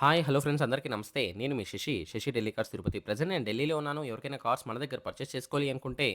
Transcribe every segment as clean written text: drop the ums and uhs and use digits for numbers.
Hi hello friends అందరికీ నమస్తే. నేను మీ శశి ఢిల్లీ కార్స్ తిరుపతి. ప్రెజెంట్ నేను ఢిల్లీలో ఉన్నాను. ఎవరికైనా కార్స్ మన దగ్గర పర్చేస్ చేసుకోవాలి అనుకుంటే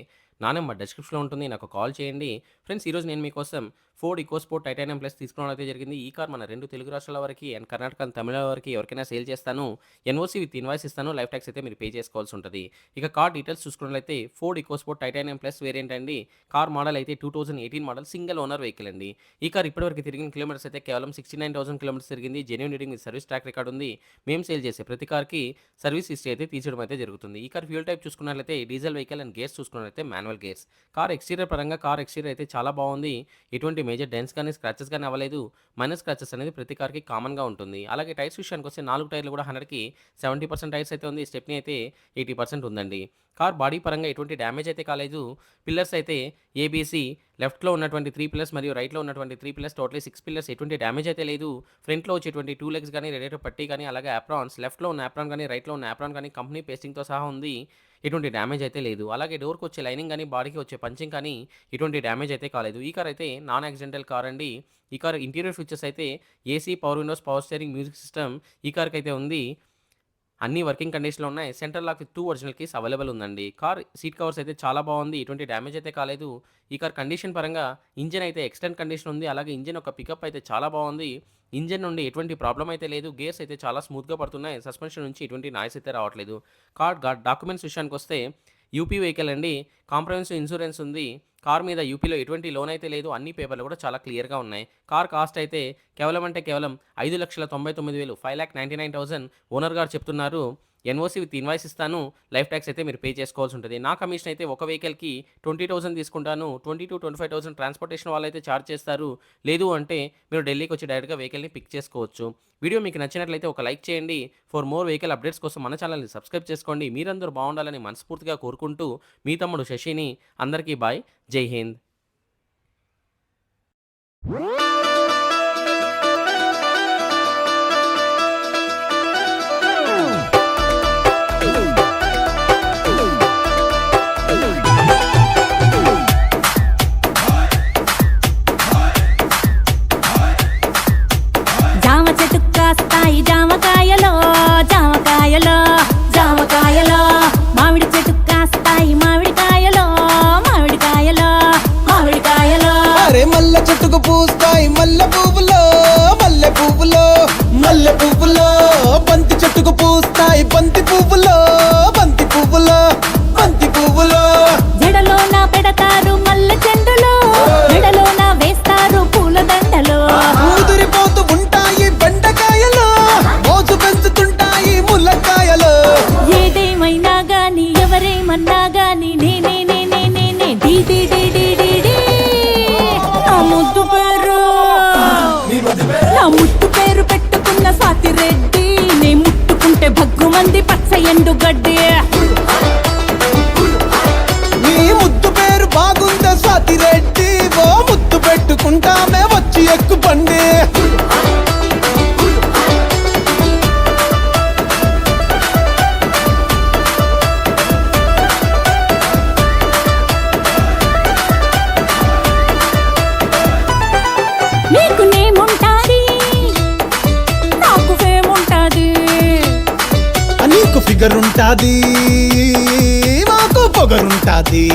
నా నెంబర్ డిస్క్రిప్షన్లో ఉంటుంది. నాకు కాల్ చేయండి. ఫ్రెండ్స్ ఈరోజు నేను మీకోసం ఫోర్డ్ ఈకోస్పోర్ట్ టైటానియం ప్లస్ తీసుకోవడం అయితే జరిగింది. ఈ కార్ మన రెండు తెలుగు రాష్ట్రాల వరకు అండ్ కర్ణాటక అండ్ తమిళ వరకు ఎవరికైనా సేల్ చేస్తాను. ఎన్ఓసి విత్ ఇన్వాయిస్ ఇస్తాను. లైఫ్ ట్యాక్స్ అయితే మీరు పే చేసుకోవాల్సి ఉంటుంది. ఇక కార్ డీటెయిల్స్ చూసుకున్నట్లయితే Ford EcoSport titanium plus variant అండి. కార్ మోడల్ అయితే 2018 మోడల్ సింగిల్ ఓనర్ వెహికల్ అండి. ఈ కార్ ఇప్పటివరకు తిరిగిన కిలోమీటర్స్ అయితే కేవలం 69,000 కిలోమీటర్స్ తిరిగింది. Genuine reading with service track record ఉంది. మేము సేల్ చేసే ప్రతి కార్కి సర్వీస్ హిస్టరీ అయితే తీర్చడం అయితే జరుగుతుంది. ఈ కార్ ఫ్యూల్ టైప్ చూసుకున్నట్లయితే డీజిల్ వెహికల్ అండ్ గేర్స్ చూసుకున్నట్లయితే మాన్యువల్ గేర్స్. కార్ ఎక్స్టీరియర్ పరంగా కార్ ఎక్స్టీరియర్ అయితే చాలా బాగుంది. ఎటువంటి మేజర్ డెన్స్ కానీ స్క్రాచెస్ కానీ అవ్వలేదు. మైనర్ స్క్రాచెస్ అనేది ప్రతి కార్కి కామన్గా ఉంటుంది. అలాగే టైర్స్ విషయానికి వస్తే 4 టైర్లు కూడా 100కి 70% టైర్స్ అయితే ఉంది. స్టెప్నీ అయితే 80% ఉందండి. కార్ బాడీ పరంగా ఎటువంటి డ్యామేజ్ అయితే కాలేదు. పిల్లర్స్ అయితే ఏబీసీ లెఫ్ట్లో ఉన్నటువంటి 3 పిల్లర్స్ మరియు రైట్లో ఉన్నటువంటి 3 పిల్లర్స్ టోటలీ 6 పిల్లర్స్ ఎటువంటి డ్యామేజ్ అయితే లేదు. ఫ్రంట్లో వచ్చేటువంటి 2 లెగ్స్ కానీ రేడియేటర్ పట్టీ కానీ అలాగే ఆప్రాన్స్ లెఫ్ట్లో ఉన్న ఆప్రాన్ కానీ రైట్లో ఉన్న ఆప్రాన్ కానీ కంపెనీ పేస్టింగ్తో సహా ఉంది. ఎటువంటి డ్యామేజ్ అయితే లేదు. అలాగే డోర్కి వచ్చే లైనింగ్ కానీ బాడీకి వచ్చే పంచింగ్ కానీ ఎటువంటి డ్యామేజ్ అయితే కాలేదు. ఈ కార్ అయితే నాన్ యాక్సిడెంటల్ కార్ అండి. ఈ కార్ ఇంటీరియర్ ఫీచర్స్ అయితే AC, power windows, power steering, music system ఈ కార్కి అయితే ఉంది. అన్ని వర్కింగ్ కండిషన్లో ఉన్నాయి. Centre lock with 2 original keys available ఉందండి. కార్ సీట్ కవర్స్ అయితే చాలా బాగుంది. ఎటువంటి డ్యామేజ్ అయితే కాలేదు. ఈ కార్ కండిషన్ పరంగా ఇంజన్ అయితే ఎక్స్టెంట్ కండిషన్ ఉంది. అలాగే ఇంజన్ ఒక పికప్ అయితే చాలా బాగుంది. ఇంజన్ నుండి ఎటువంటి ప్రాబ్లం అయితే లేదు. గేర్స్ అయితే చాలా స్మూత్గా పడుతున్నాయి. సస్పెన్షన్ నుంచి ఎటువంటి నాయిస్ అయితే రావట్లేదు. కార్ డాక్యుమెంట్స్ విషయానికి వస్తే యూపీ వెహికల్ అండి. కాంప్రహెన్సివ్ ఇన్సూరెన్స్ ఉంది. కార్ మీద యూపీలో ఎటువంటి లోన్ అయితే లేదు. అన్ని పేపర్లు కూడా చాలా క్లియర్గా ఉన్నాయి. కార్ కాస్ట్ అయితే కేవలం 5,99,000 5,99,000 ఓనర్ గారు చెప్తున్నారు. ఎన్ఓసి విత్ ఇన్వాయిస్ ఇస్తాను. లైఫ్ ట్యాక్స్ అయితే మీరు పే చేసుకోవాల్సి ఉంటుంది. నా కమిషన్ అయితే ఒక వెహికల్కి 20,000 తీసుకుంటాను. 20,000 to 25,000 ట్రాన్స్పోర్టేషన్ వాళ్ళు అయితే ఛార్జ్ చేస్తారు. లేదు అంటే మీరు ఢిల్లీకి వచ్చి డైరెక్ట్గా వెహికల్ని పిక్ చేసుకోవచ్చు. వీడియో మీకు నచ్చినట్లయితే ఒక లైక్ చేయండి. ఫర్ మోర్ వెహికల్ అప్డేట్స్ కోసం మన ఛానల్ని సబ్స్క్రైబ్ చేసుకోండి. మీరందరూ బాగుండాలని మనస్ఫూర్తిగా కోరుకుంటూ మీ తమ్ముడు శశిని. అందరికీ బాయ్. జై హింద్. జామ చెట్టుకు కాస్తాయి జామకాయలో జామకాయలో జామకాయలో, మామిడి చెట్టుకు కాస్తాయి మామిడికాయలో మామిడికాయలో మామిడికాయలో. అరే మల్ల చెట్టుకు పూస్తాయి మల్లె పువ్వులో మల్లె పువ్వులో మల్లె పువ్వులో, బంతి చెట్టుకు పూస్తాయి బంతి పువ్వులో బంతి పువ్వులో బంతి పువ్వులో. జడలోన పెడతారు మల్లె చెండులో, జడలోన వేస్తారు పూల దండలో. ముదిరిపోతూ ఉంటాయి బెండకాయలు, మోసు పెంచుతుంటాయి ముల్లకాయలు. ఏదేమైనా గాని ఎవరేమన్నా గాని నేనే నేనే నేనే డీ డీ డీ డీ డీ డీ. నా ముద్దు పేరు నా ముద్దు పేరు పెట్టుకున్న స్వాతి రెడ్డి. నే ముట్టుకుంటే భగ్గుమంది పచ్చ ఎండు గడ్డి. నీ ముద్దు పేరు బాగుందా స్వాతి రెడ్డి, ఓ ముద్దు పెట్టుకుంటామే వచ్చి ఎక్కు బండి. నీకు నేముంటాది నాకు ఫేముంటాది. నీకు ఫిగర్ ఉంటాది మాకు పొగరుంటాది.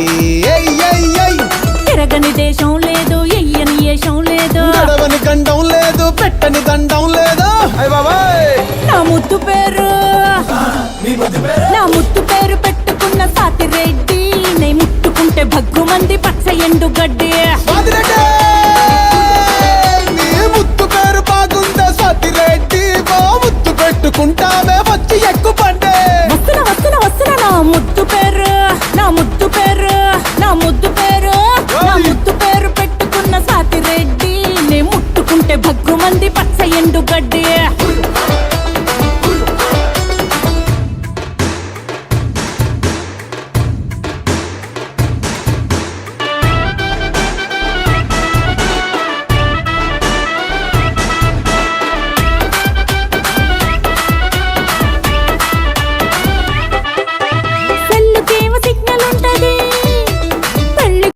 తిరగని దేశం లేదు ఎయ్యని ఏషం లేదు. గడవని గండం లేదు పెట్టని దండం లేదు. నా ముద్దు పేరు నా ముద్దు పేరు పెట్టుకున్న సాతి రెడ్డి. నే ముట్టుకుంటే భగ్గుమంది పచ్చ ఎండు గడ్డి. స్వాతిరెడ్డి నీ ముద్దు పేరు బాగుందా స్వాతిరెడ్డి, ఓ ముద్దు పెట్టుకుంటామే వచ్చి ఎక్కు పండే. వస్తున్నా వస్తున్నా వస్తున్నా నా ముద్దు పేరు నా ముద్దు పేరు నా ముద్దు పేరు నా ముద్దు పేరు పెట్టుకున్న సాతి రెడ్డి. నే ముట్టుకుంటే భగ్గుమంది పచ్చ ఎండు గడ్డి.